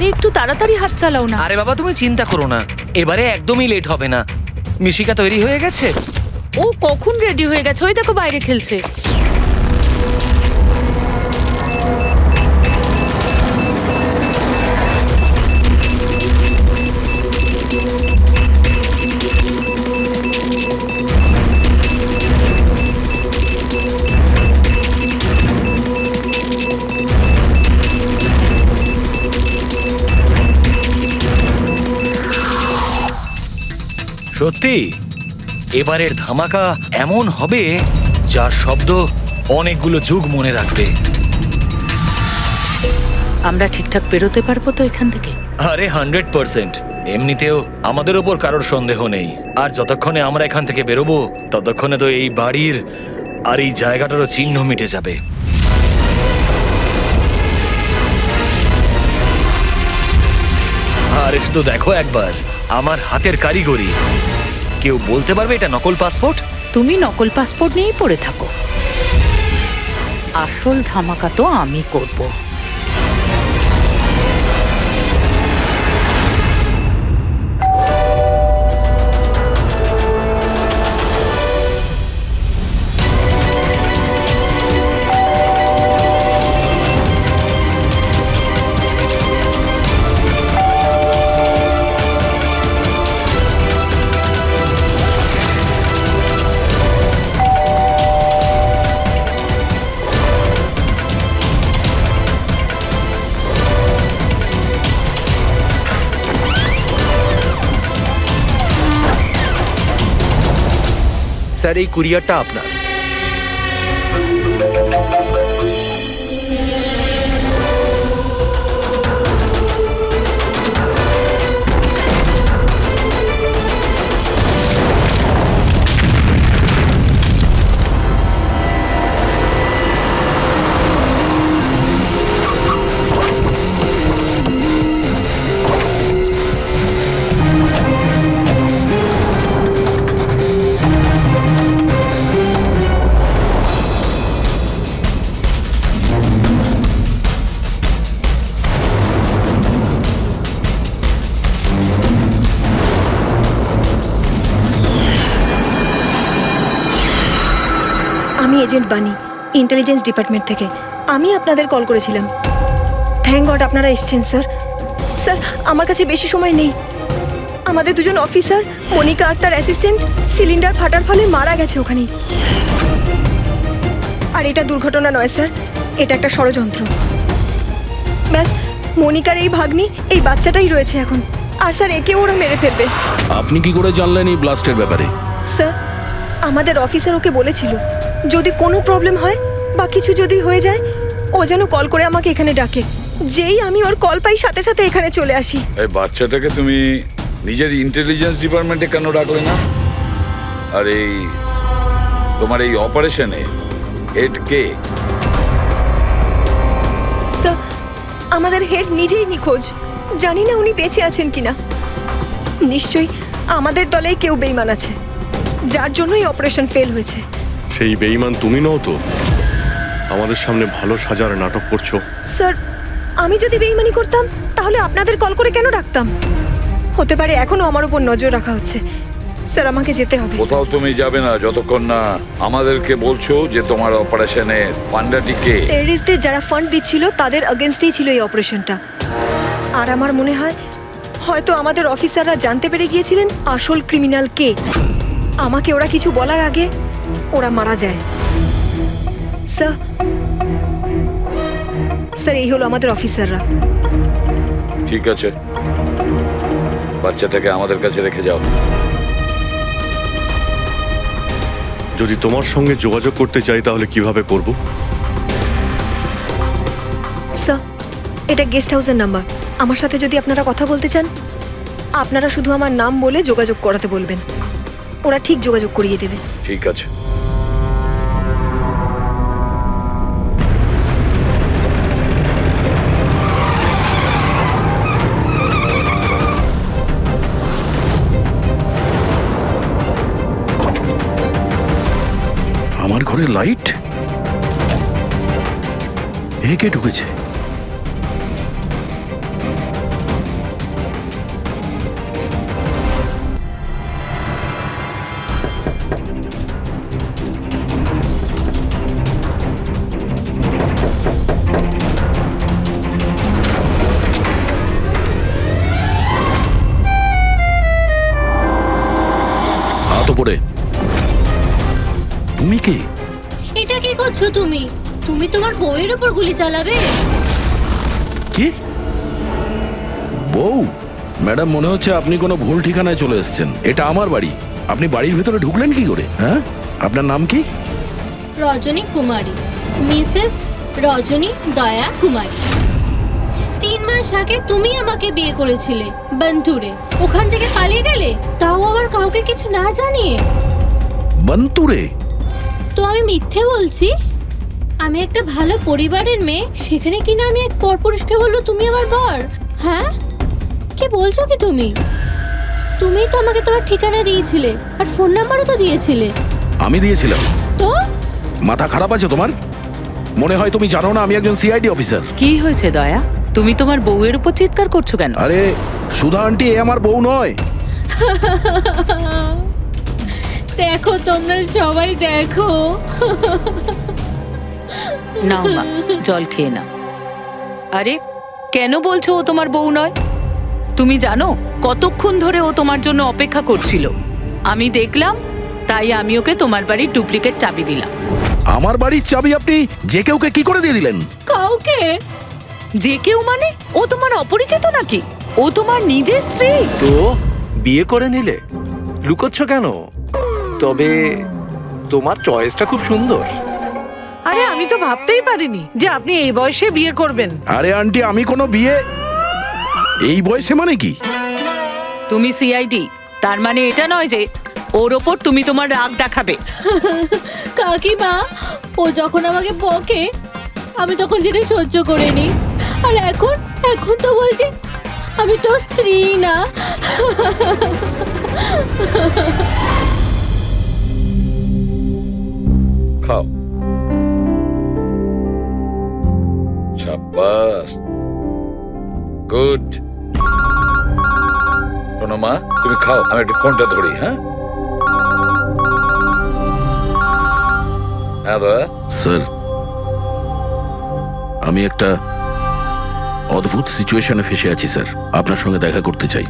আরে একটু তাড়াতাড়ি হাত চালাও না। আরে বাবা তুমি চিন্তা করো না, এবারে একদমই লেট হবে না। মিশিকা তৈরি হয়ে গেছে? ও কখন রেডি হয়ে গেছে, ওই দেখো বাইরে খেলছে। সত্যি এবারের ধামাকা এমন হবে যার শব্দ অনেকগুলো যুগ মনে রাখবে। আমরা ঠিকঠাক বেরোতে পারবো তো এখান থেকে? আরে 100%। এমনিতেও আমাদের ওপর কারোর সন্দেহ নেই, আর যতক্ষণে আমরা এখান থেকে বেরোবো ততক্ষণে তো এই বাড়ির আর এই জায়গাটারও চিহ্ন মিটে যাবে। আরে শুধু দেখো একবার আমার হাতের কারিগরি। কেউ বলতে পারবে এটা নকল পাসপোর্ট? তুমি নকল পাসপোর্ট নিয়েই পড়ে থাকো, আসল ধামাকা তো আমি করব। স্যার, এই কুরিয়ারটা আপনার। আমি এজেন্ট বানি, ইন্টেলিজেন্স ডিপার্টমেন্ট থেকে। আমি আপনাদের কল করেছিলাম। থ্যাংক গড আপনারা এসেছেন স্যার। স্যার, আমার কাছে বেশি সময় নেই। আমাদের দুজন অফিসার, মনিকা আর তার অ্যাসিস্ট্যান্ট, সিলিন্ডার ফাটার ফলে মারা গেছে ওখানেই। আর এটা দুর্ঘটনা নয় স্যার, এটা একটা ষড়যন্ত্র। ব্যাস, মনিকার এই ভাগ্নি, এই বাচ্চাটাই রয়েছে এখন। আর স্যার, একে ওরা মেরে ফেলবে। আপনি কি করে জানলেন এই ব্লাস্টের ব্যাপারে? স্যার, আমাদের অফিসার ওকে বলেছিল যদি কোনো প্রবলেম হয় বা কিছু যদি হয়ে যায় ও যেন কল করে আমাকে এখানে ডাকে। যেই আমি ওর কল পাই সাথে সাথে এখানে চলে আসি। এই বাচ্চাটাকে তুমি নিজের ইন্টেলিজেন্স ডিপার্টমেন্টে কেন রাখলে না? আর এই তোমার এই অপারেশনে হেড কে? স্যার, আমাদের হেড নিজেই নিখোঁজ। জানি না উনি বেঁচে আছেন কিনা। নিশ্চয়ই আমাদের দলেই কেউ বেইমান আছে, যার জন্যই অপারেশন ফেল হয়েছে। সেই বেঈমান তুমি নও তো? আমাদের সামনে ভালো সাজার নাটক করছো। স্যার, আমি যদি বেইমানি করতাম তাহলে আপনাদের কল করে কেন ডাকতাম? হতে পারে এখনো আমার উপর নজর রাখা হচ্ছে। স্যার, আমাকে যেতে হবে। কোথাও তুমি যাবে না যতক্ষণ না আমাদেরকে বলছো যে তোমার অপারেশনের ফান্ডাটি কে। টেররিস্টদের যারা ফান্ড দিচ্ছিল তাদের এগেনস্টেই ছিল এই অপারেশনটা। আর আমার মনে হয় হয়তো আমাদের অফিসাররা জানতে পেরে গিয়েছিলেন আসল ক্রিমিনাল কে। আমাকে ওরা কিছু বলার আগে ওরা মারা যায়। স্যার, স্যার, এই হলো আমাদের অফিসাররা। ঠিক আছে, বাচ্চাটাকে আমাদের কাছে রেখে যাও। যদি তোমার সঙ্গে যোগাযোগ করতে চাই তাহলে কিভাবে করব? স্যার, এটা গেস্ট হাউসের নাম্বার। আমার সাথে যদি আপনারা কথা বলতে চান আপনারা শুধু আমার নাম বলে যোগাযোগ করাতে বলবেন, ওরা ঠিক যোগাযোগ করিয়ে দেবে। ঠিক আছে। আমার ঘরে লাইট? এ কে ঢুকেছে? উপরে। তুমি কে? এটা কি করছো তুমি? তুমি তোমার বউয়ের উপর গুলি চালাবে? কি বউ? ম্যাডাম, মনে হচ্ছে আপনি কোনো ভুল ঠিকানায় চলে এসেছেন। এটা আমার বাড়ি। আপনি বাড়ির ভেতরে ঢুকলেন কি করে? হ্যাঁ, আপনার নাম কি? রজনী কুমারী, মিসেস রজনী দয়া কুমারী। 3 মাস আগে তুমি আমাকে বিয়ে করেছিলে বন্টুরে। ওখান থেকে পালিয়ে গেলে, তাও আবার কাউকে কিছু না জানিয়ে। বন্তুরে? তো আমি মিথ্যে বলছি? আমি একটা ভালো পরিবারের মেয়ে, সেখানে কিনা আমি এক পরপুরুষকে বলবো তুমি আমার বর? হ্যাঁ, কি বলছো কি তুমি? তুমিই তো আমাকে তোমার ঠিকানা দিয়েছিলে, আর ফোন নাম্বারও তো দিয়েছিলে। আমি দিয়েছিলাম? তো মাথা খারাপ আছে তোমার? মনে হয় তুমি জানো না আমি একজন সিআইডি অফিসার। কি হয়েছে দয়া? তুমি তোমার বউয়ের উপর চিৎকার করছো কেন? আরে সুধা আন্টি, এ আমার বউ নয়। দেখো, তোমরা সবাই দেখো। নাও মা, জল খেয়ে নাও। আরে কেন বলছো ও তোমার বউ নয়? তুমি জানো কতক্ষণ ধরে ও তোমার জন্য অপেক্ষা করছিল? আমি দেখলাম, তাই আমি ওকে তোমার বাড়ির ডুপ্লিকেট চাবি দিলাম। আমার বাড়ির চাবি আপনি যে কেউকে কি করে দিয়ে দিলেন? কাউকে? যে কেউ মানে? ও তোমার অপরিচিত নাকি? ও তোমার নিজের স্ত্রী। তো বিয়ে করে নিলে? লুকোচ্ছ কেন? তবে তোমার চয়েসটা খুব সুন্দর। আরে আমি তো ভাবতেই পারিনি যে আপনি এই বয়সে বিয়ে করবেন। আরে আন্টি, আমি কোনো বিয়ে এই বয়সে মানে কি? তুমি সিআইডি, তার মানে এটা নয় যে ওর ওপর তুমি তোমার রাগ দেখাবে। কাকিমা, ও যখন আমাকে বকে আমি তখন সেটা সহ্য করে নি, আর এখন এখন তো বলছি আমি তো স্ত্রী না। খাও। শাবাশ, গুড। শোনো মা, তুমি খাও, আমি একটু ফোনটা ধরি। হ্যাঁ হ্যাঁ দয়া। স্যার, আমি একটা অদ্ভুত সিচুয়েশনে ফেসে আছি স্যার, আপনার সঙ্গে দেখা করতে চাই।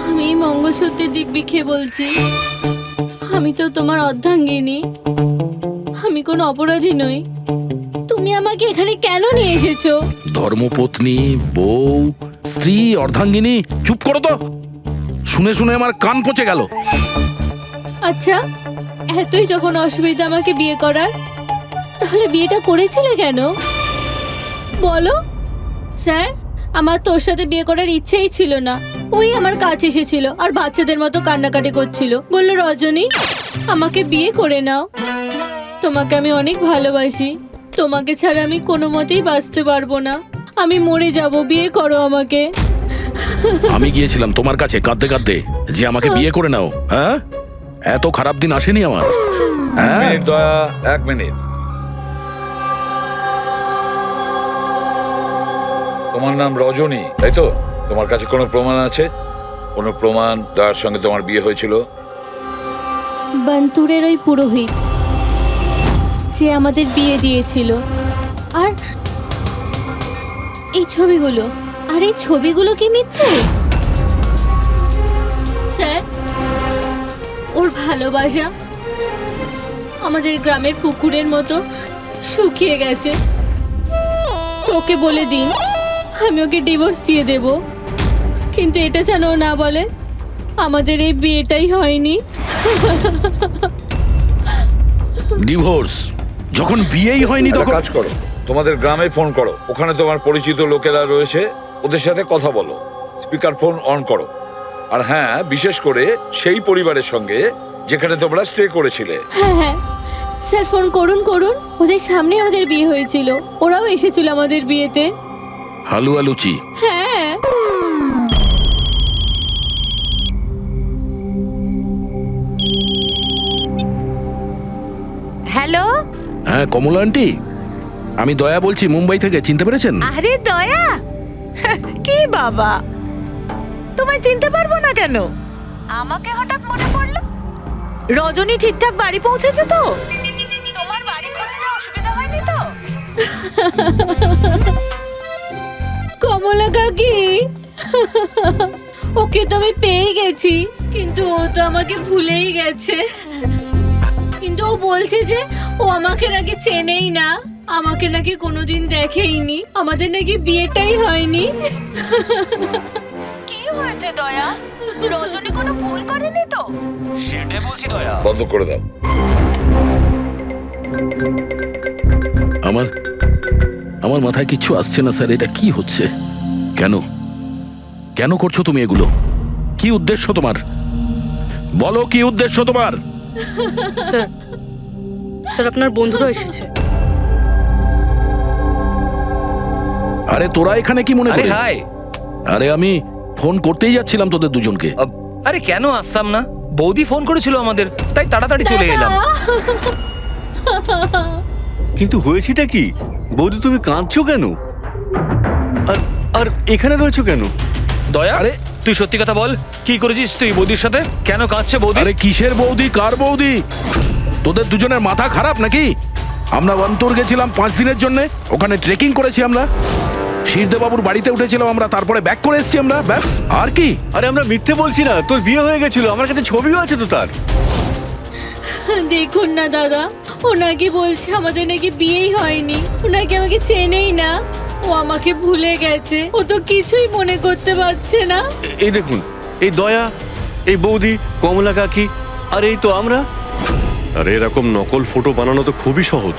আমি এই মঙ্গলসূত্রের দিব্যি খেয়ে বলছি, আমি তো তোমার অর্ধাঙ্গিনী, আমি কোনো অপরাধী নই। তুমি আমাকে এখানে কেন নিয়ে এসেছো? ধর্মপত্নী, বউ, স্ত্রী, অর্ধাঙ্গিনী, চুপ করো তো। শুনে শুনে আমার কান পচে গেল। আচ্ছা, এতই যখন অসুবিধা আমাকে বিয়ে করার, তাহলে বিয়েটা করেছিলে কেন বলো? স্যার, আমার তোর সাথে বিয়ে করার ইচ্ছেই ছিল না। ওই আমার কাছে এসেছিল আর বাচ্চাদের মতো কান্নাকাটি করছিল, বললো রজনী আমাকে বিয়ে করে নাও, তোমাকে আমি অনেক ভালোবাসি, তোমাকে ছাড়া আমি কোনো মতেই বাঁচতে পারবো না, আমি মরে যাব, বিয়ে করো আমাকে। আমি গিয়েছিলাম তোমার কাছে কাঁদতে কাঁদতে যে আমাকে বিয়ে করে নাও। হ্যাঁ, এত খারাপ দিন আসেনি আমার। হ্যাঁ, মিনিট দয়া, 1 মিনিট। তোমার নাম রজনী, তাই তো? তোমার কাছে কোনো প্রমাণ আছে? কোনো প্রমাণ দয়ার সঙ্গে তোমার বিয়ে হয়েছিল? বন্তুরের ওই পুরোহিত যে আমাদের বিয়ে দিয়েছিল, আর এই ছবিগুলো, আর এই ছবিগুলো কি মিথ্যে? স্যার, ওর ভালোবাসা আমাদের গ্রামের পুকুরের মতো শুকিয়ে গেছে। তোকে বলে দিন আমি ওকে ডিভোর্স দিয়ে দেব, কিন্তু এটা যেন ও না বলে আমাদের এই বিয়েটাই হয়নি। ডিভোর্স? যখন বিয়েই হয়নি একটা তখন কাজ করো, তোমাদের গ্রামে ফোন করো, ওখানে তোমার পরিচিত লোকেরা রয়েছে, ওদের সাথে কথা বলো, স্পিকার ফোন অন করো। আর হ্যাঁ, বিশেষ করে সেই পরিবারের সঙ্গে যেখানে তোমরা স্টে করেছিলে। হ্যাঁ হ্যাঁ স্যার, ফোন করুন করুন, ওদের সামনে আমাদের বিয়ে হয়েছিল, ওরাও এসেছিল আমাদের বিয়েতে। হালুয়া লুচি? হ্যাঁ। হ্যালো। হ্যাঁ কমলা আন্টি, আমি দয়া বলছি মুম্বাই থেকে, চিনতে পেরেছেন? আরে দয়া, কি বাবা, তোমায় চিনতে পারবো না কেন? আমাকে হঠাৎ মনে পড়লো। রজনী ঠিকঠাক বাড়ি পৌঁছেছে তো? তোমার বাড়ি খুঁজতে অসুবিধা হয়নি তো? কমলা কাকি, ওকে তো আমি পেয়ে গেছি, কিন্তু ও তো আমাকে ভুলেই গেছে। কিন্তু ও বলছে যে ও আমাকে নাকি চেনেই না, আমাকে নাকি কোনোদিন দেখেইনি, আমাদের নাকি বিয়েটাই হয়নি। কি হয়েছে দয়া? রজনী কোনো ভুল করেনি তো? সেটাই বলছি দয়া। বন্ধ করে দাও। আমার আমার মাথায় কিচ্ছু আসছে না স্যার, এটা কি হচ্ছে? কেন কেন করছো তুমি এগুলো? কি উদ্দেশ্য তোমার? বলো কি উদ্দেশ্য তোমার? স্যার স্যার আপনার বন্ধুরা এসেছে। আরে তোরা এখানে কি মনে আরে করে? হাই। আরে আমি ফোন করতেই যাচ্ছিলাম তোদের দুজনকে। আরে কেন আসতাম না? বৌদি ফোন করেছিল আমাদের, তাই তাড়াতাড়ি চলে এলাম। কিন্তু হয়েছেটা কি? বৌদি তুমি কাঁদছো কেন? আর আর এখানে রয়েছো কেন? দয়া, আরে তুই সত্যি কথা বল, কি করেছিস তুই বৌদির সাথে? কেন কাঁদছে বৌদি? আরে কিসের বৌদি, কার বৌদি? তোদের দুজনের মাথা খারাপ নাকি? আমরা অন্তর গেছিলাম 5 দিনের জন্য, ওখানে ট্রেকিং করেছি আমরা, শিরদেবাবুর বাড়িতে উঠেছিলাম আমরা, তারপরে ব্যাক করে এসেছি আমরা, ব্যাস। আর কি? আরে আমরা মিথ্যে বলছি না, তোর বিয়ে হয়ে গেছিল, আমার কাছে ছবিও আছে তো তার। দেখুন না দাদা, ও নাকি বলছে আমাদের নাকি বিয়েই হয়নি, ও নাকি আমাকে চেনেই না, ও আমাকে ভুলে গেছে, ও তো কিছুই মনে করতে পারছে না। এই দেখুন, এই দয়া, এই বৌদি, কমলা কাকি, আর এই তো আমরা। আরে এরকম নকল ফটো বানানো তো খুবই সহজ,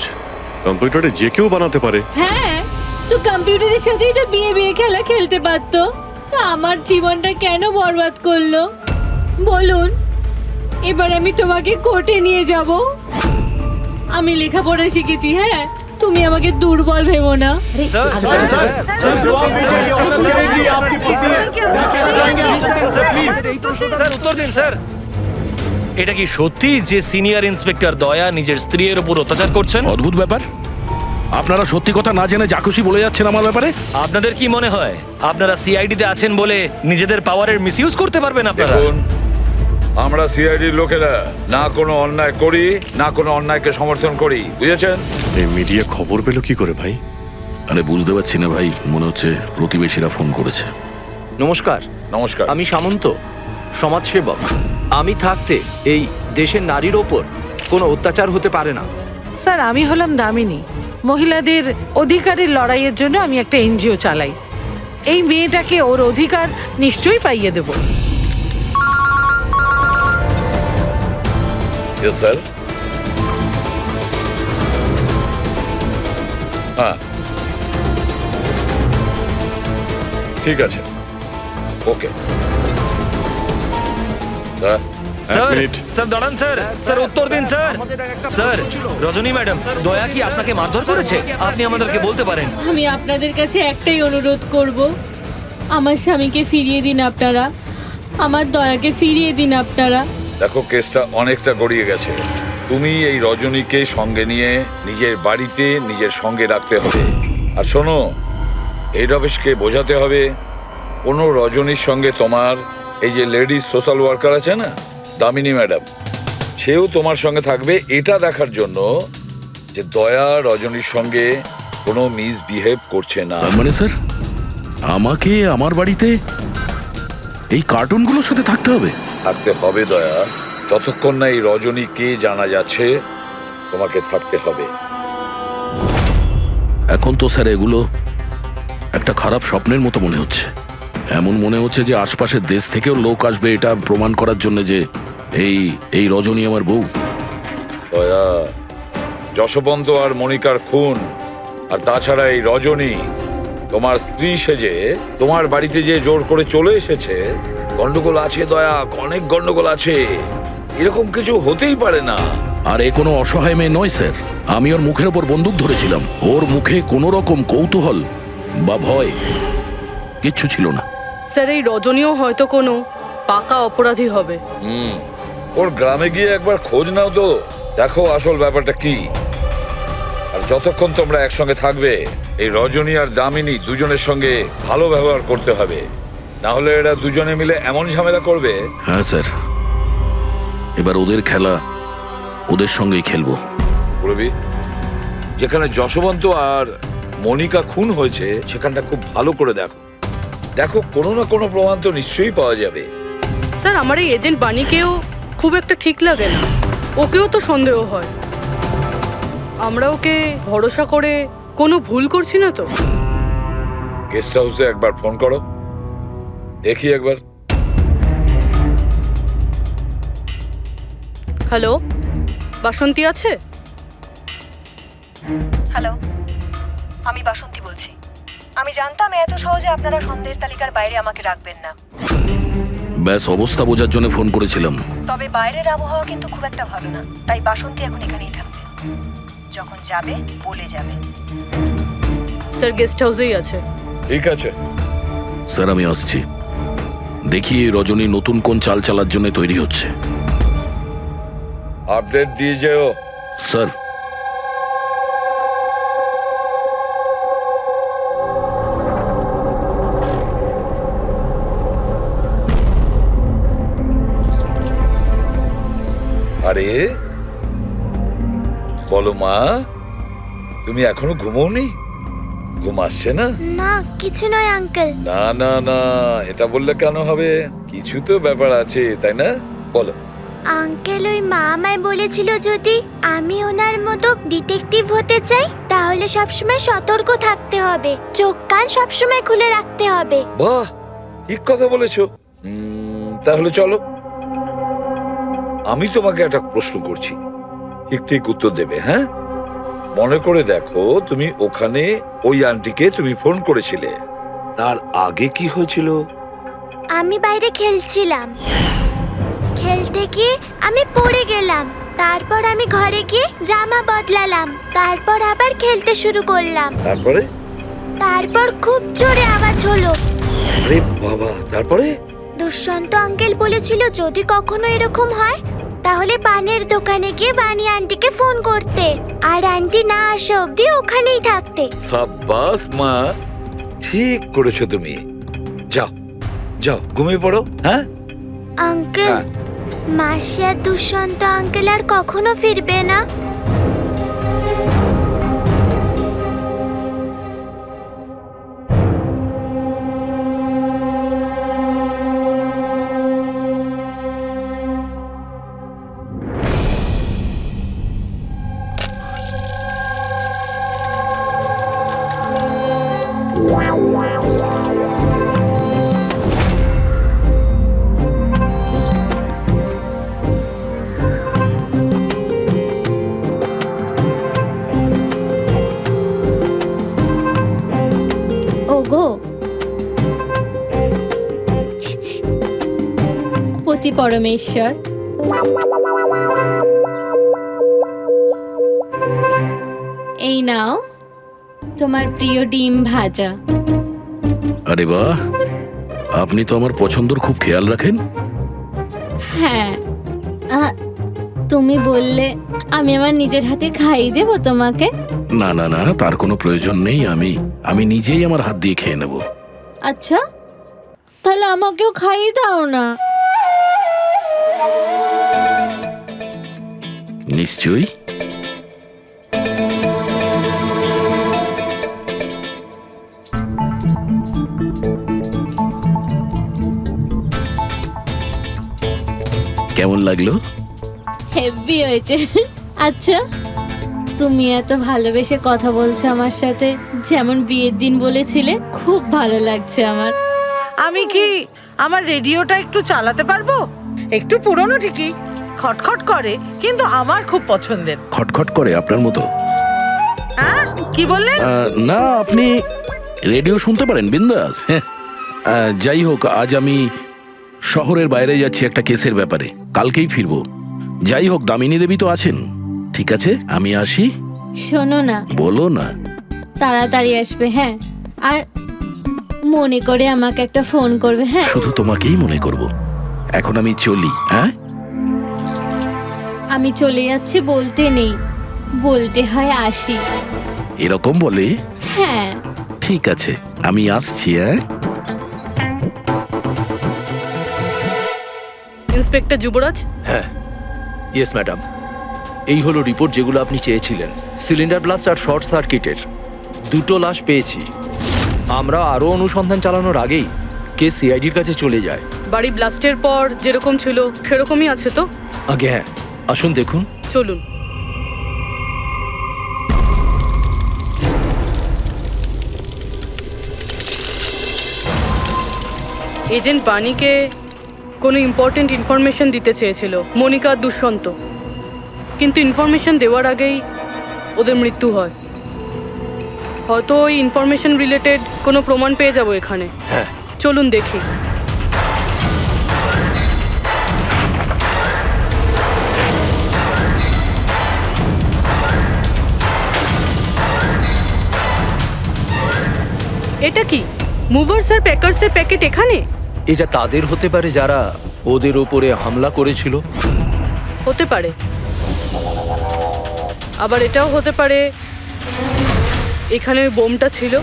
কম্পিউটারে যে কেউ বানাতে পারে। হ্যাঁ, তো কম্পিউটারের সাথেই তো বিয়ে বিয়ে খেলা খেলতে পারতো, তা আমার জীবনটা কেন বরবাদ করলো বলুন? এবার আমি তোমাকে কোর্টে নিয়ে যাব। আমি লেখাপড়া শিখেছি, হ্যাঁ, তুমি আমাকে দুর্বল ভেবো না। স্যার, উত্তর দিন স্যার। এটা কি সত্যি যে সিনিয়র ইন্সপেক্টর দয়া নিজের স্ত্রীর উপর অত্যাচার করছেন? অদ্ভুত ব্যাপার, আপনারা সত্যি কথা না জেনে যা খুশি বলে যাচ্ছেন আমার ব্যাপারে। আপনাদের কি মনে হয় আপনারা সিআইডি তে আছেন বলে নিজেদের পাওয়ারের মিসইউজ করতে পারবেন আপনারা? দেখুন, আমরা সিআইডির লোকেরা না কোনো অন্যায় করি, না কোনো অন্যায়কে সমর্থন করি, বুঝেছেন? এই মিডিয়া খবর পেলো কি করে ভাই? আরে বুঝতে পারছি না ভাই, মনে হচ্ছে প্রতিবেশীরা ফোন করেছে। নমস্কার, নমস্কার। আমি সামন্ত, সমাজসেবক। আমি থাকতে এই দেশের নারীর ওপর কোনো অত্যাচার হতে পারে না। স্যার, আমি হলাম দামিনী। মহিলাদের অধিকারের লড়াইয়ের জন্য আমি একটা এনজিও চালাই। এই মেয়েটাকে ওর অধিকার নিশ্চয়ই পাইয়ে দেব। Yes sir. হ্যাঁ, ঠিক আছে, ওকে। Sir, minute. স্যার দাঁড়ান স্যার, স্যার উত্তর দিন স্যার। স্যার, রজনী ম্যাডাম, দয়া কি আপনাকে মারধর করেছে? আপনি আমাদেরকে বলতে পারেন। আমি আপনাদের কাছে একটাই অনুরোধ করব, আমার স্বামীকে ফিরিয়ে দিন আপনারা, আমার দয়াকে ফিরিয়ে দিন আপনারা। দেখো, কেসটা অনেকটা গড়িয়ে গেছে। তুমি এই রজনীকে সঙ্গে নিয়ে নিজের বাড়িতে নিজের সঙ্গে রাখতে হবে। আর শোনো, এই রমেশকে বোঝাতে হবে কোনো রজনীর সঙ্গে তোমার এই যে লেডিস সোশ্যাল ওয়ার্কার আছে না, দামিনী ম্যাডাম, সেও তোমার সঙ্গে থাকবে, এটা দেখার জন্য যে দয়া রজনীর সঙ্গে কোনো মিসবিহেভ করছে না। তার মানে স্যার আমাকে আমার বাড়িতে এই কার্টুনগুলোর সাথে থাকতে হবে? থাকতে হবে দয়া, যতক্ষণ না এই রজনী কে জানা যাচ্ছে, তোমাকে থাকতে হবে। এখন তো স্যার এগুলো একটা খারাপ স্বপ্নের মতো মনে হচ্ছে। এমন মনে হচ্ছে যে আশপাশের দেশ থেকেও লোক আসবে এটা প্রমাণ করার জন্য যে এই রজনী আমার বউ। দয়া, যশবন্ত আর মনিকার খুন, আর তাছাড়া এই রজনী তোমার স্ত্রী সেজে তোমার বাড়িতে যে জোর করে চলে এসেছে, গন্ডগোল আছে দয়া, অনেক গন্ডগোল আছে। এরকম কিছু হতেই পারে না। আর এ কোনো অসহায় মেয়ে নয় স্যার, আমি ওর মুখের ওপর বন্দুক ধরেছিলাম, ওর মুখে কোনো রকম কৌতূহল বা ভয় কিচ্ছু ছিল না। স্যার এই রজনীও হয়তো কোনো পাকা অপরাধী হবে। ওর গ্রামে গিয়ে একবার খোঁজ নাও তো, দেখো আসল ব্যাপারটা কি। আর যতক্ষণ তোমরা একসঙ্গে থাকবে, এই রজনী আর দামিনী দুজনের সঙ্গে ভালো ব্যবহার করতে হবে, না হলে এরা দুজনে মিলে এমন ঝামেলা করবে। হ্যাঁ স্যার, এবার ওদের খেলা ওদের সঙ্গেই খেলবো। পুরবি, যেখানে যশবন্ত আর মনিকা খুন হয়েছে সেখানটা খুব ভালো করে দেখো। দেখো কোনো না কোনো প্রমাণ তো নিশ্চয়ই পাওয়া যাবে। স্যার আমার এই এজেন্ট বাণীকেও খুব একটা ঠিক লাগে না, ওকেও তো সন্দেহ হয়। আমরা ওকে ভরসা করে কোনো ভুল করছি না তো? গেস্ট হাউসে একবার ফোন করো, দেখি একবার। হ্যালো, বাসন্তী আছে? হ্যালো, আমি বাসন্তী বলছি। আমি জানতাম এত সহজে আপনারা সন্দেহের তালিকার বাইরে আমাকে রাখবেন না, ব্যাস অবস্থা বোঝার জন্য ফোন করেছিলাম। তবে বাইরের আবহাওয়া কিন্তু খুব একটা ভালো না, তাই বাসন্তী এখন এখানেই থাকবে। যখন যাবে বলে যাবে। স্যার গেস্ট হাউসেই আছে। ঠিক আছে। স্যার আমি আসছি। দেখি এই রজনী নতুন কোন চাল চালার জন্য তৈরি হচ্ছে। আপডেট দিয়ে যেও। স্যার আরে বলো মা, তুমি এখনো ঘুমোওনি? ঘুম আসছে না? না কিছু নয় আঙ্কেল। না না না, এটা বললে কেন হবে? কিছু তো ব্যাপার আছে, তাই না? বলো। আঙ্কেল ওই মা আমায় বলেছিল যদি আমি ওনার মতো ডিটেকটিভ হতে চাই তাহলে সবসময় সতর্ক থাকতে হবে, চোখ কান সবসময় খুলে রাখতে হবে। বাহ, ঠিক কথা বলেছো। তাহলে চলো, আমি তোমাকে একটা প্রশ্ন করছি, ঠিক ঠিক উত্তর দেবে। হ্যাঁ, মনে করে দেখো, তুমি ওখানে ওই আন্টিকে তুমি ফোন করেছিলে, তার আগে কি হয়েছিল? আমি বাইরে খেলছিলাম, খেলতে গিয়ে আমি পড়ে গেলাম, তারপর আমি ঘরে গিয়ে জামা বদলালাম, তারপর আবার খেলতে শুরু করলাম। তারপর খুব জোরে আওয়াজ হলো। আরে বাবা, তারপরে? দুষ্যন্ত আঙ্কেল বলেছিল যদি কখনো এরকম হয় তাহলে পানের দোকানে গিয়ে বানি আন্টিকে ফোন করতে, আর আন্টি না আসা অবধি ওখানেই থাকতে। সাব্বাস মা, ঠিক করেছো তুমি। যাও যাও, ঘুমিয়ে পড়ো। হ্যাঁ আঙ্কেল, মাসি আর দুষ্যন্ত আঙ্কেল আর কখনো ফিরবে না? ওগো, ছি, ছি। পতি পরমেশ্বর, এই নাও তোমার প্রিয় ডিম ভাজা। আরে বাহ, আপনি তো আমার পছন্দর খুব খেয়াল রাখেন। হ্যাঁ, তুমি বললে আমি আমার নিজের হাতে খাইয়ে দেবো তোমাকে। না না না, তার কোনো প্রয়োজন নেই। আমি নিজেই আমার হাত দিয়ে খেয়ে নেব। আচ্ছা, তাহলে আমাকেও খাইয়ে দাও না। নিশ্চয়ই। কেমন লাগলো? হেভি হয়েছে। আচ্ছা, তুমি এত ভালোবেসে কথা বলছো আমার সাথে, যেমন বিয়ের দিন বলেছিলে। খুব ভালো লাগছে আমার। আমি কি আমার রেডিওটা একটু চালাতে পারবো? একটু পুরনো ঠিকই, খটখট করে, কিন্তু আমার খুব পছন্দের। খটখট করে আপনার মতো? হ্যাঁ, কি বললেন? না, আপনি রেডিও শুনতে পারেন বিন্দাস। যাই হোক, আজ আমি শহরের বাইরে যাচ্ছি একটা কেসের ব্যাপারে, কালকেই ফিরবো। যাই হোক, দামিনী দেবী তো আছেন। ঠিক আছে, আমি আসি। শোনো না। বলো না। তাড়াতাড়ি আসবে, হ্যাঁ? আর মনে করে আমাকে একটা ফোন করবে। হ্যাঁ, শুধু তোমাকেই মনে করব। এখন আমি চলি। হ্যাঁ, আমি চলে যাচ্ছি বলতে নেই, বলতে হয় আসি। এরকম বলে? হ্যাঁ। ঠিক আছে, আমি আসছি। হ্যাঁ, ইন্সপেক্টর যুবরাজ। হ্যাঁ, ইয়েস ম্যাডাম। এই হলো রিপোর্ট যেগুলো আপনি চেয়েছিলেন। সিলিন্ডার ব্লাস্ট আর শর্ট সার্কিটের 2টো লাশ পেয়েছি। আমরা আরও অনুসন্ধান চালানোর আগেই কেস সিআইডির কাছে চলে যায়। বাড়ি ব্লাস্টের পর যেরকম ছিল সেরকমই আছে তো? আগে হ্যাঁ, আসুন দেখুন। চলুন। এজেন্ট বাণীকে কোনো ইম্পর্টেন্ট ইনফরমেশন দিতে চেয়েছিল মনিকা আর দুষ্যন্ত, কিন্তু ইনফরমেশন দেওয়ার আগেই ওদের মৃত্যু হয়। হয়তো ওই ইনফরমেশন রিলেটেড কোনো প্রমাণ পেয়ে যাবো এখানে। হ্যাঁ, চলুন দেখি। এটা কি মুভার্স আর প্যাকার্সের প্যাকেট এখানে? এটা তাদের হতে পারে যারা ওদের ওপরে হামলা করেছিল। হতে পারে, আবার এটাও হতে পারে এখানে ওই বোমটা ছিল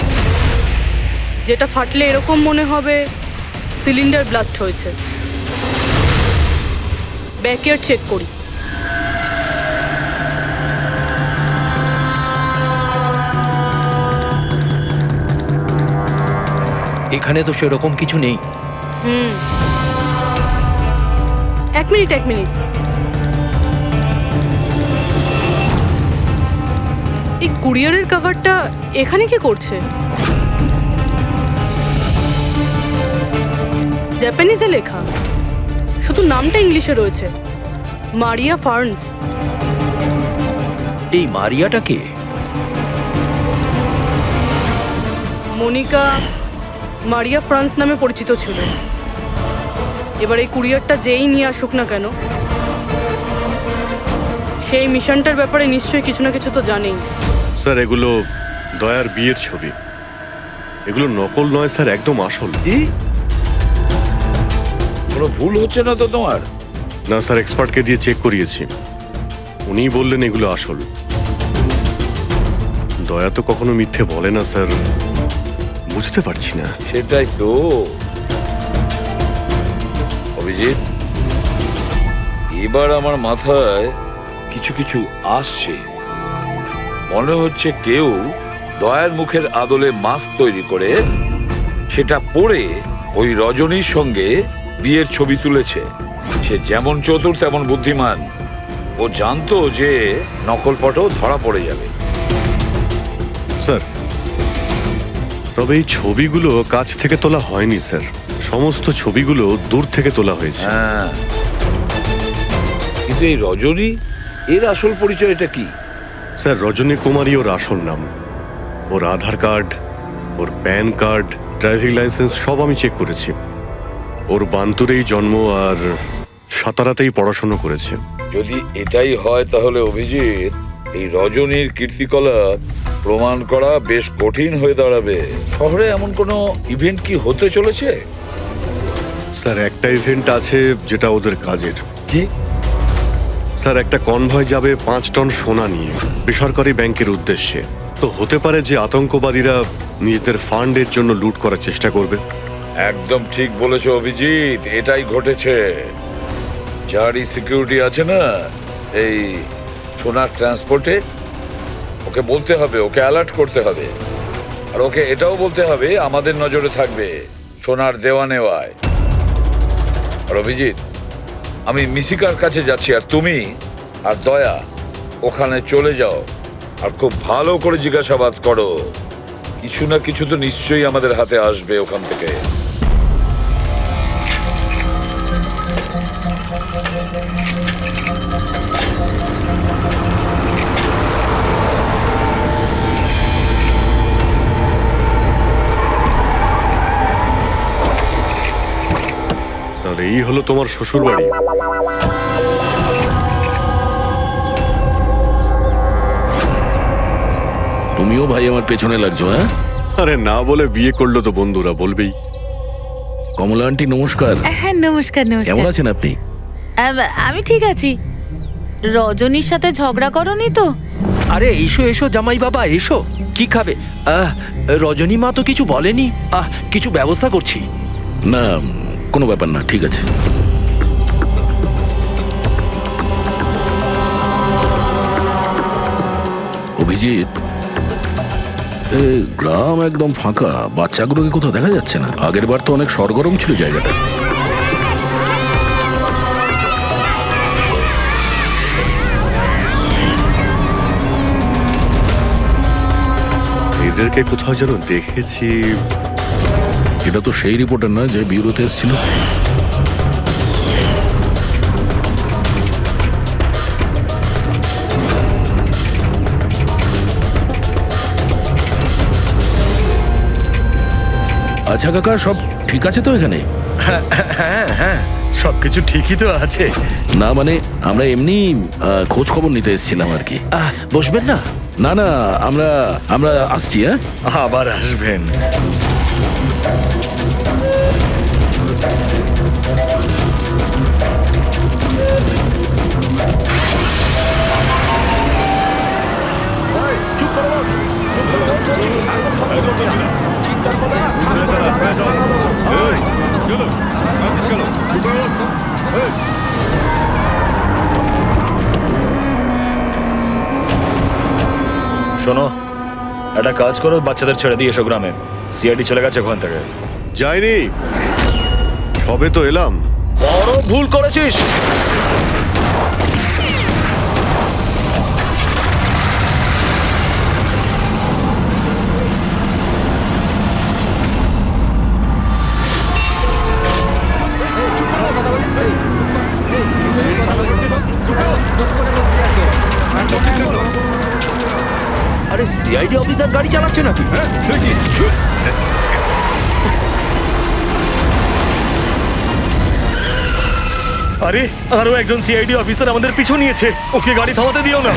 যেটা ফাটলে এরকম মনে হবে সিলিন্ডার ব্লাস্ট হয়েছে। ব্যাকয়ার্ড চেক করি। এখানে তো সেরকম কিছু নেই। এক মিনিট। এই কুরিয়ারের কভারটা এখানে কি করছে? জাপানিজে লেখা, শুধু নামটা ইংলিশে রয়েছে, মারিয়া ফার্নস। এই মারিয়াটা কে? মনিকা মারিয়া ফ্রান্স নামে পরিচিত ছিল। এবার এই কুরিয়ারটা যেই নিয়ে আসুক না কেন, সেই মিশনটার ব্যাপারে নিশ্চয়ই কিছু না কিছু তো জানেই। স্যার এগুলো দয়ার বিয়ের ছবি, এগুলো নকল নয় স্যার, একদম আসল। কি? কোনো ভুল হচ্ছে না তো তোমার? না স্যার, এক্সপার্টকে দিয়ে চেক করিয়েছি, উনিই বললেন এগুলো আসল। দয়া তো কখনো মিথ্যে বলে না স্যার, বুঝতে পারছি না। সেটাই তো অভিজিৎ, এবার আমার মাথায় কিছু কিছু আসছে। মনে হচ্ছে কেউ দয়ার মুখের আদলে মাস্ক তৈরি করে সেটা পরে ওই রজনীর সঙ্গে বিয়ের ছবি তুলেছে। সে যেমন চতুর তেমন বুদ্ধিমান। ও জানতো যে নকল ফটো ধরা পড়ে যাবে। স্যার তবে এই ছবিগুলো কাছ থেকে তোলা হয়নি স্যার, সমস্ত ছবিগুলো দূর থেকে তোলা হয়েছে। হ্যাঁ, কিন্তু এই রজনী, এর আসল পরিচয়টা কি? স্যার রজনী কুমারী ওর আসল নাম। ওর আধার কার্ড, ওর প্যান কার্ড, ড্রাইভিং লাইসেন্স সব আমি চেক করেছি। ওর বান্তুরেই জন্ম আর সাতারাতেই পড়াশোনা করেছে। যদি এটাই হয় তাহলে অভিজিৎ, এই রজনীর কীর্তিকলাপ প্রমাণ করা বেশ কঠিন হয়ে দাঁড়াবে। শহরে এমন কোনো ইভেন্ট কি হতে চলেছে? স্যার একটা ইভেন্ট আছে যেটা ওদের কাজের। কি? স্যার একটা কনভয় যাবে 5 টন সোনা নিয়ে বেসরকারি ব্যাংকের উদ্দেশ্যে। তো হতে পারে যে আতঙ্কবাদীরা নিজেদের ফান্ডের জন্য লুট করার চেষ্টা করবে। একদম ঠিক বলেছো অভিজিৎ, এটাই ঘটেছে। যারই সিকিউরিটি আছে না এই সোনার ট্রান্সপোর্টে, ওকে বলতে হবে, ওকে অ্যালার্ট করতে হবে। আর ওকে এটাও বলতে হবে আমাদের নজরে থাকবে সোনার দেওয়া নেওয়ায়। আর অভিজিৎ, আমি মিশিকার কাছে যাচ্ছি, আর তুমি আর দয়া ওখানে চলে যাও আর খুব ভালো করে জিজ্ঞাসাবাদ করো। কিছু না কিছু তো নিশ্চয়ই আমাদের হাতে আসবে ওখান থেকে। তাহলে এই হলো তোমার শ্বশুর বাড়ি। তুমিও ভাই আমার পেছনে লাগছো, হ্যাঁ? আরে না বলে বিয়ে করলো তো বন্ধুরা বলবেই। কমলা আন্টি নমস্কার। হ্যাঁ, নমস্কার। কেমন আছেন আপনি? আমি ঠিক আছি। রজনীর সাথে ঝগড়া করনি তো? আরে এসো এসো জামাই বাবা, এসো। কি খাবে? রজনী মা তো কিছু বলেনি। কিছু ব্যবস্থা করছি। না, কোনো ব্যাপার না, ঠিক আছে। অভিজিৎ, এ গ্রাম একদম ফাঁকা, বাচ্চাগুলোকে কোথাও দেখা যাচ্ছে না। আগের বার তো অনেক সরগরম ছিল জায়গাটা। এদেরকে কোথাও যেন দেখেছি। এটা তো সেই রিপোর্টার না যে ব্যুরোতে এসেছিল। আচ্ছা কাকা, সব ঠিক আছে তো এখানে? হ্যাঁ হ্যাঁ, সবকিছু ঠিকই তো আছে। না মানে আমরা এমনি খোঁজ খবর নিতে এসেছিলাম আর কি। বসবেন না? না না, আমরা আমরা আসছি। হ্যাঁ, আবার আসবেন। শোনো, একটা কাজ করো, বাচ্চাদের ছেড়ে দিয়ে এসো গ্রামে। সিআইডি চলে গেছে ওখান থেকে। যাইনি, সবে তো এলাম। বড় ভুল করেছিস। আরে সিআইডি অফিসার গাড়ি চালাচ্ছে নাকি? আরে আরো একজন সিআইডি অফিসার আমাদের পিছু নিয়েছে, ওকে গাড়ি থামাতে দিও না।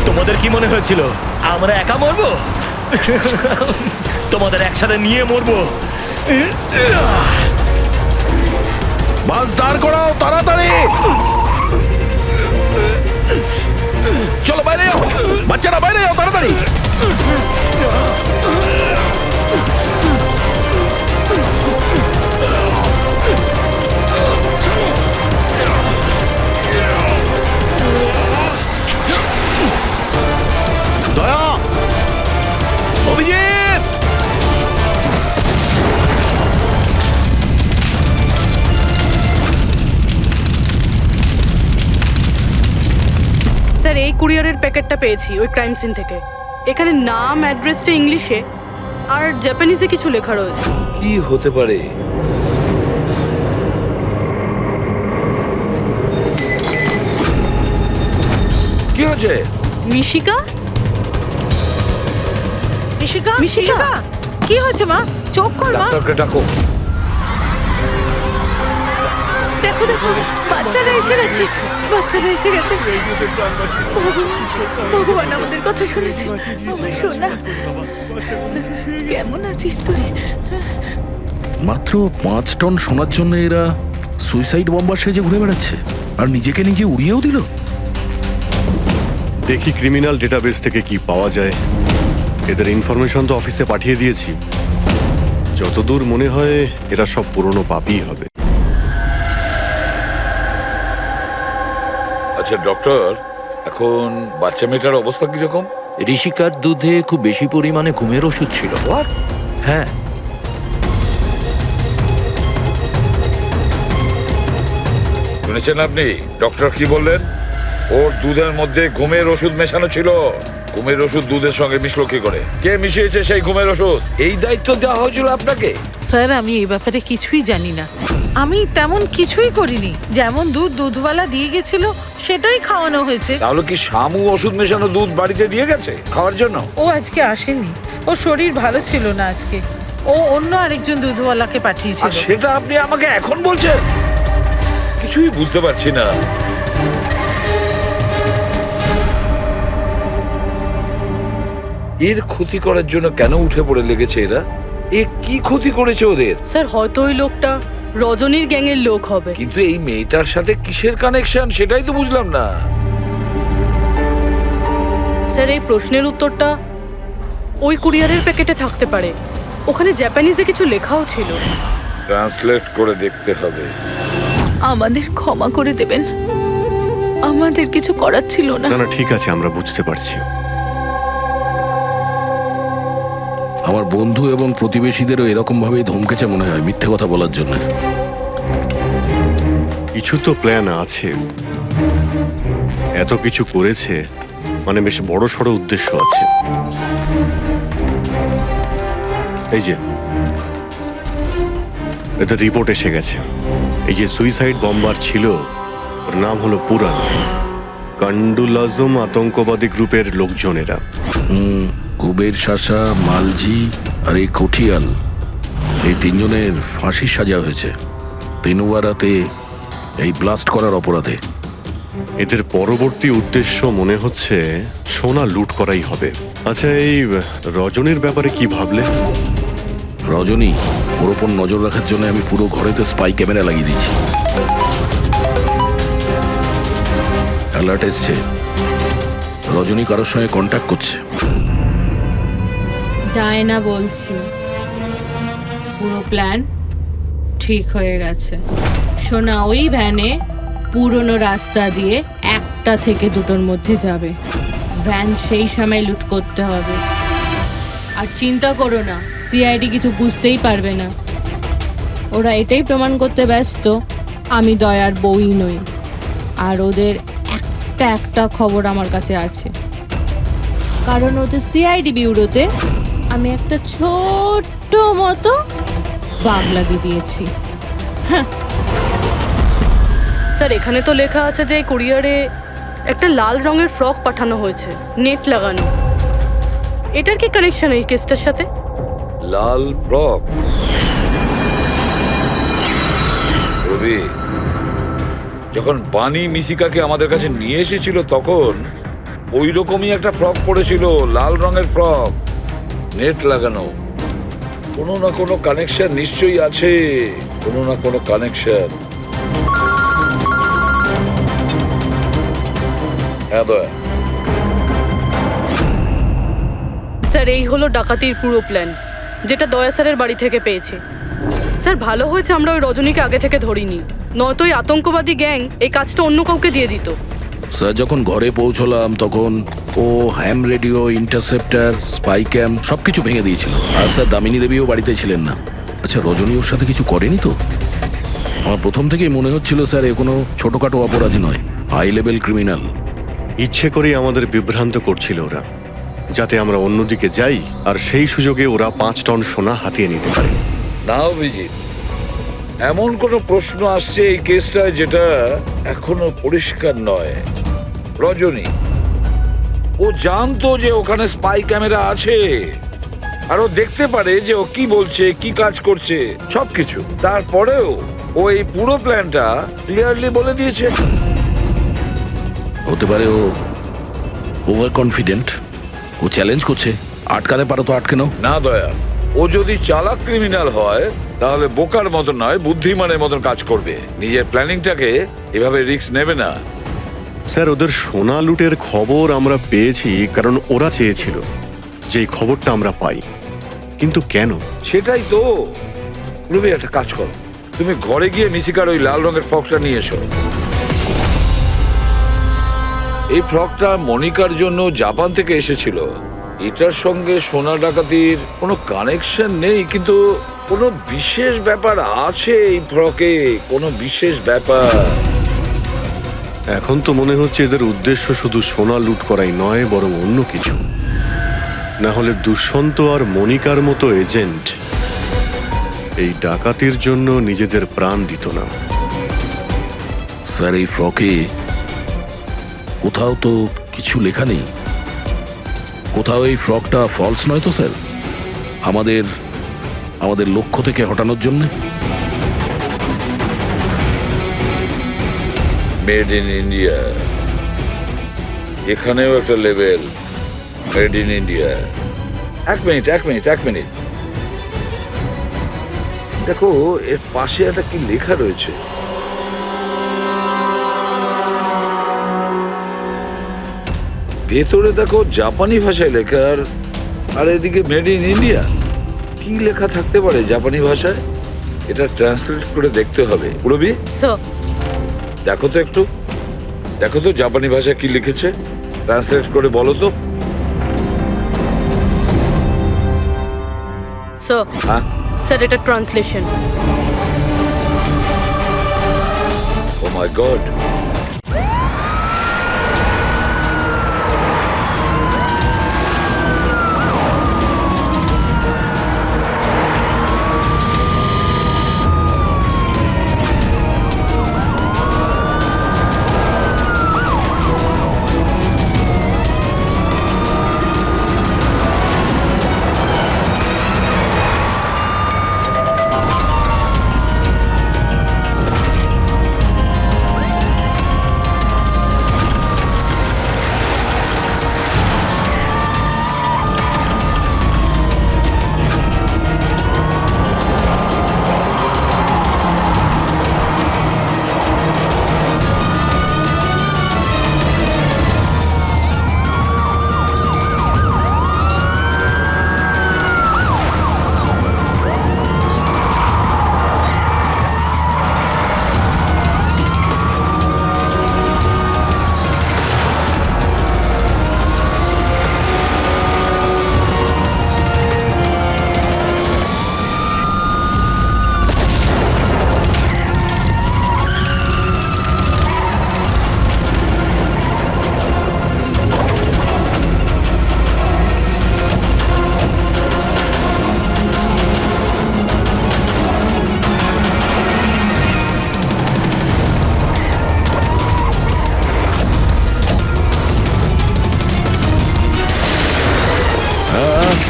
তোমাদের কি মনে হয়েছিল আমরা একা মরবো? তোমাদের একসাথে নিয়ে মরবো। বাস দাঁড় করাও তাড়াতাড়ি। চলো বাইরে যাও, বাচ্চারা বাইরে যাও তাড়াতাড়ি। দয়া, অভিজিৎ, স্যার এই কুরিয়ারের প্যাকেটটা পেয়েছি ওই ক্রাইম সিন থেকে। এখানে নাম অ্যাড্রেসটা ইংলিশে আর জাপানিজে কিছু লেখা রয়েছে। কি হতে পারে? কি হয়েছে? মিশিকা? মিশিকা, মিশিকা, কি হয়েছে মা? চোখ কর মা। ডাক্তারকে ডাকো। দেখো দেখো, বাচ্চারা এসে গেছে, বাচ্চারা এসে গেছে। ভগবান আমাদের কথা শুনেছে। আমার সোনা, কেমন আছিস তুই? মাত্র 5 টন সোনার জন্য এরা সুইসাইড বম্বার সেজে ঘুরে বেড়াচ্ছে, আর নিজেকে নিজে উড়িয়েও দিল। দেখি ক্রিমিনাল ডেটাবেস থেকে কি পাওয়া যায়। এদের ইনফরমেশন তো অফিসে পাঠিয়ে দিয়েছি। যতদূর মনে হয় এরা সব পুরনো পাপই হবে। আচ্ছা ডক্টর, এখন বাচ্চা মেয়েটার অবস্থা কিরকম? ঋষিকার দুধে খুব বেশি পরিমাণে ঘুমের ওষুধ ছিল। হ্যাঁ, শুনেছেন আপনি ডক্টর কি বললেন? ওর দুধের মধ্যে ঘুমের ওষুধ মেশানো ছিল। ঘুমের ওষুধ দুধের সঙ্গে মিশলো কি করে? কে মিশিয়েছে সেই ঘুমের ওষুধ? এই দায়িত্ব দেওয়া হয়েছিল আপনাকে? স্যার আমি এই ব্যাপারে কিছুই জানি না। আমি তেমন কিছুই করিনি। যেমন দুধওয়ালা দিয়ে গেছিল সেটাই খাওয়ানো হয়েছে। তাহলে কি শামু ওষুধ মেশানো দুধ বাড়িতে দিয়ে গেছে খাওয়ার জন্য? ও আজকে আসেনি, ওর শরীর ভালো ছিল না আজকে। ও অন্য আরেকজন দুধওয়ালাকে আর পাঠিয়েছিল। সেটা আপনি আমাকে এখন বলছেন? কিছুই বুঝতে পারছি না। এর ক্ষতি করার জন্য কেন উঠে পড়ে লেগেছে এরা? এ কি ক্ষতি করেছে ওদের? স্যার হয়তো ওই লোকটা রজনীর গ্যাংয়ের লোক হবে। কিন্তু এই মেয়েটার সাথে কিসের কানেকশন সেটাই তো বুঝলাম না। স্যার এই প্রশ্নের উত্তরটা ওই কুরিয়ারের প্যাকেটে থাকতে পারে। ওখানে জাপানিজে কিছু লেখাও ছিল। ট্রান্সলেট করে দেখতে হবে। আমাদের ক্ষমা করে দেবেন, আমাদের কিছু করার ছিল না। না না ঠিক আছে, আমরা বুঝতে পারছি। আমার বন্ধু এবং প্রতিবেশীদেরও এরকম ভাবেই ধমকেছে মনে হয় মিথ্যে কথা বলার জন্য। কিছু তো প্ল্যান আছে। এত কিছু করেছে মানে বেশ বড় সড় উদ্দেশ্য আছে। এই যে এদের রিপোর্ট এসে গেছে। এই যে সুইসাইড বম্বার ছিল ওর নাম হলো পুরান। কান্ডুল আজম আতঙ্কবাদী গ্রুপের লোকজনেরা। কুবের শাসা, মালজি আর এই কঠিয়াল, এই তিনজনের ফাঁসির সাজা হয়েছে তিনুয়ারাতে এই ব্লাস্ট করার অপরাধে। এদের পরবর্তী উদ্দেশ্য মনে হচ্ছে সোনা লুট করাই হবে। আচ্ছা এই রজনীর ব্যাপারে কি ভাবলে? রজনী, ওর ওপর নজর রাখার জন্য আমি পুরো ঘরেতে স্পাই ক্যামেরা লাগিয়ে দিয়েছি। অ্যালার্ট এসছে, রজনী কারোর সঙ্গে কন্ট্যাক্ট করছে। ডায়না বলছি, পুরো প্ল্যান ঠিক হয়ে গেছে। সোনা ওই ভ্যানে পুরনো রাস্তা দিয়ে 1টা থেকে 2টোর মধ্যে যাবে। ভ্যান সেই সময় লুট করতে হবে। আর চিন্তা করো না, সিআইডি কিছু বুঝতেই পারবে না। ওরা এটাই প্রমাণ করতে ব্যস্ত আমি দয়ার বউই নই। আর ওদের একটা খবর আমার কাছে আছে, কারণ ওদের সিআইডি বিউরোতে আমি একটা ছোট্ট মতো বাগ লাগিয়ে দিয়েছি। স্যার এখানে তো লেখা আছে যে এই কুরিয়ারে একটা লাল রঙের ফ্রক পাঠানো হয়েছে, নেট লাগানো। এটার কি কানেকশন এই কেসটার সাথে? লাল ফ্রক? রবি, যখন বানি মিশিকাকে আমাদের কাছে নিয়ে এসেছিল তখন ওই রকমই একটা ফ্রক পরেছিল, লাল রঙের ফ্রক, নেট লাগানো। কোনো না কোনো কানেকশন নিশ্চয়ই আছে, কোনো না কোনো কানেকশন। হ্যাঁ দয়া। স্যার এই হলো ডাকাতির পুরো প্ল্যান, যেটা দয়া স্যারের বাড়ি থেকে পেয়েছি। স্যার ভালো হয়েছে আমরা ওই রজনীকে আগে থেকে ধরিনি, নয়তো ওই আতঙ্কবাদী গ্যাং এই কাজটা অন্য কাউকে দিয়ে দিত। স্যার যখন ঘরে পৌঁছলাম তখন ও হ্যাম রেডিও, ইন্টারসেপ্টার, স্পাই ক্যাম্প সবকিছু ভেঙে দিয়েছিল। আর স্যার দামিনী দেবীও বাড়িতে ছিলেন না। আচ্ছা রজনী ওর সাথে কিছু করেনি তো? আমার প্রথম থেকেই মনে হচ্ছিল স্যার এ কোনো ছোটখাটো অপরাধী নয়, হাই লেভেল ক্রিমিনাল। ইচ্ছে করেই আমাদের বিভ্রান্ত করছিল ওরা, যাতে আমরা অন্যদিকে যাই আর সেই সুযোগে ওরা 5 টন সোনা হাতিয়ে নিতে পারে। না অভিজিৎ, এমন কোনো প্রশ্ন আসছে এই কেসটায় যেটা এখনো পরিষ্কার নয়। রজনী ও জানতো যে ওখানে স্পাই ক্যামেরা আছে, আর ও দেখতে পারে যে ও কি বলছে, কি কাজ করছে, সবকিছু। তারপরেও ও এই পুরো প্ল্যানটা ক্লিয়ারলি বলে দিয়েছে। হতে পারে ও ওভার কনফিডেন্ট, ও চ্যালেঞ্জ করছে। আটকাতে পারো তো আটকে নাও। না দয়া, ও যদি চালাক ক্রিমিনাল হয় তাহলে বোকার মতন নয়, বুদ্ধিমানের মতন কাজ করবে। নিজের প্ল্যানিংটাকে এভাবে রিস্ক নেবে না। স্যার ওদের সোনা লুটের খবর আমরা পেয়েছি কারণ ওরা চেয়েছিল যে এই খবরটা আমরা পাই। কিন্তু কেন? সেটাই তো। রবি একটা কাজ করো, তুমি ঘরে গিয়ে মিশিকার ওই লাল রঙের ফ্রকটা নিয়ে এসো। এই ফ্রকটা মনিকার জন্য জাপান থেকে এসেছিল। এটার সঙ্গে সোনা ডাকাতির কোনো কানেকশন নেই, কিন্তু কোনো বিশেষ ব্যাপার আছে এই ফ্রকে, কোনো বিশেষ ব্যাপার। এখন তো মনে হচ্ছে এদের উদ্দেশ্য শুধু সোনা লুট করাই নয়, বরং অন্য কিছু। না হলে দুষ্যন্ত আর মনিকার মতো এজেন্ট এই ডাকাতির জন্য নিজেদের প্রাণ দিত না। স্যার, এই ফ্রকে কোথাও তো কিছু লেখা নেই। কোথাও এই ফ্রকটা ফলস নয় তো স্যার? আমাদের লক্ষ্য থেকে হটানোর জন্য? মেড ইন ইন্ডিয়া, এখানেও একটা লেভেল মেড ইন ইন্ডিয়া। এক মিনিট দেখো, এর পাশে একটা কি লেখা রয়েছে। ভেতরে দেখো জাপানি ভাষায় লেখা, আর এদিকে মেড ইন ইন্ডিয়া। কি লেখা থাকতে পারে জাপানি ভাষায়? এটা ট্রান্সলেট করে দেখতে হবে। পুরবি, স্যার, দেখো তো জাপানি ভাষায় কি লিখেছে, ট্রান্সলেট করে বলো তো। স্যার, হ্যাঁ, স্যার এটা ট্রান্সলেশন। ও মাই গড।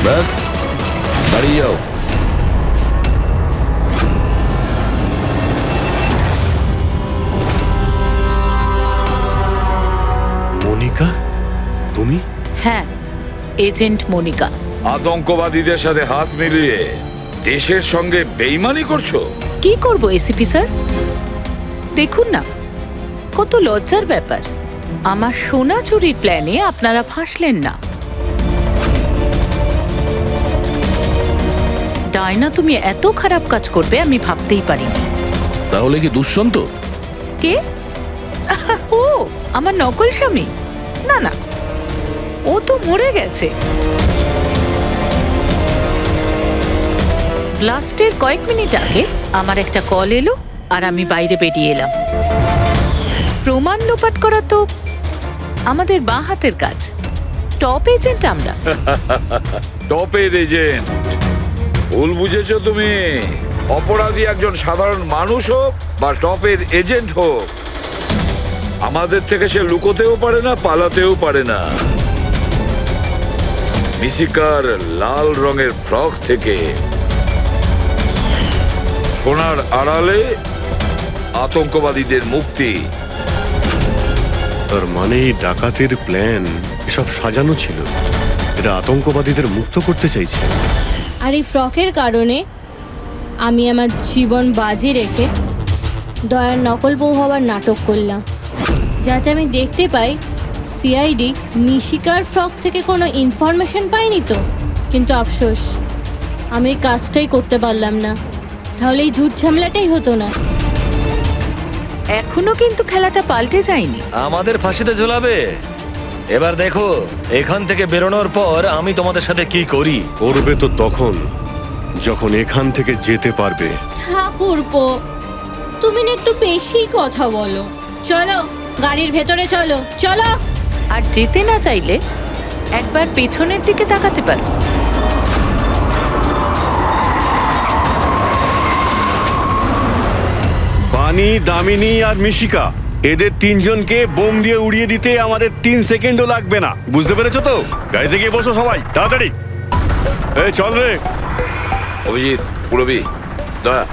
ব্যাস, দাঁড়িয়ে যাও। মনিকা, তুমি? হ্যাঁ, এজেন্ট মনিকা। আতঙ্কবাদীদের সাথে হাত মিলিয়ে দেশের সঙ্গে বেইমানি করছো? কি করব এসিপি স্যার? দেখুন না, কত লজ্জার ব্যাপার। আমার সোনা চুরির প্ল্যানে আপনারা ফাঁসলেন না। ডায়না, তুমি এত খারাপ কাজ করবে আমি ভাবতেই পারিনি। তাহলে কি দুষ্যন্ত? কে? ও আমার নকল স্বামী? না না, ও তো মরে গেছে। ব্লাস্টের কয়েক মিনিট আগে আমার একটা কল এলো আর আমি বাইরে বেরিয়ে এলাম। প্রমাণ লোপাট করা তো আমাদের বাঁ হাতের কাজ। টপ এজেন্ট আমরা। টপের এজেন্ট? ভুল বুঝেছো তুমি। অপরাধী একজন সাধারণ মানুষ হোক বা টপের এজেন্ট হোক, আমাদের থেকে সে লুকোতেও পারে না, পালাতেও পারে না। মিশিকার লাল রঙের ফ্রক থেকে সোনার আড়ালে আতঙ্কবাদীদের মুক্তি। তার মানে এই ডাকাতির প্ল্যান এসব সাজানো ছিল। এরা আতঙ্কবাদীদের মুক্ত করতে চাইছে। আর এই ফ্রকের কারণে আমি আমার জীবন বাজি রেখে দয়ার নকল বউ হওয়ার নাটক করলাম, যাতে আমি দেখতে পাই সিআইডি মিশিকার ফ্রক থেকে কোনো ইনফরমেশন পাইনি তো। কিন্তু আফসোস, আমি এই কাজটাই করতে পারলাম না। তাহলে এই ঝুট ঝামেলাটাই হতো না। এখনো কিন্তু খেলাটা পাল্টে যায়নি। আমাদের ফাঁসিতে ঝোলাবে। এবার দেখো এখান থেকে বেরোনোর পর আমি তোমাদের সাথে কি করি। করবে তো তখন যখন এখান থেকে যেতে পারবে। ঠাকুরপো, তুমি না একটু বেশি কথা বলো। চলো গাড়ির ভেতরে চলো চলো। আর যেতে না চাইলে একবার পেছনের দিকে তাকাতে পারো। বানি, দামিনী আর মিশিকা, এদের তিনজনকে বোম দিয়ে উড়িয়ে দিতে আমাদের 3 সেকেন্ডও লাগবে না। বুঝতে পেরেছো তো? গাড়িতে গিয়ে বসো সবাই, তাড়াতাড়ি। এই চল রে। অভিজিৎ, পুরবি, দয়া।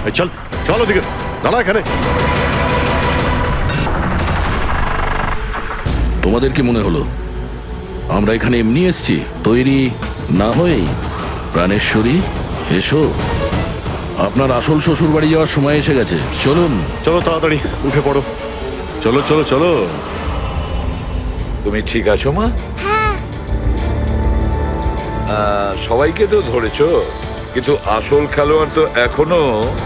এই চল চল ওদিকে, দাঁড়া এখানে। তোমাদের কি মনে হলো আমরা এখানে এমনি এসেছি? তৈরি না হয়েই? প্রাণেশ্বরী, এসো। আপনার আসল শ্বশুর বাড়ি যাওয়ার সময় এসে গেছে, চলুন। চলো তাড়াতাড়ি উঠে পড়ো, চলো চলো চলো। তুমি ঠিক আছো মা? হ্যাঁ। সবাইকে তো ধরেছো, কিন্তু আসল খেলোয়াড় তো এখনো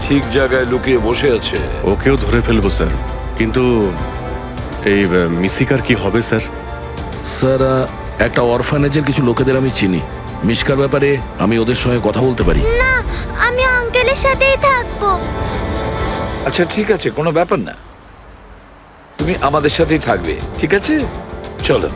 ঠিক জায়গায় লুকিয়ে বসে আছে। ওকেও ধরে ফেলবো স্যার, কিন্তু এই মিশিকার কি হবে স্যার? স্যার, একটা অরফানেজের কিছু লোকেদের আমি চিনি। মিশকার ব্যাপারে আমি ওদের সঙ্গে কথা বলতে পারি। না, আমি আঙ্কেলের সাথেই থাকবো। আচ্ছা ঠিক আছে, কোনো ব্যাপার না, তুমি আমাদের সাথেই থাকবে, ঠিক আছে? চলো।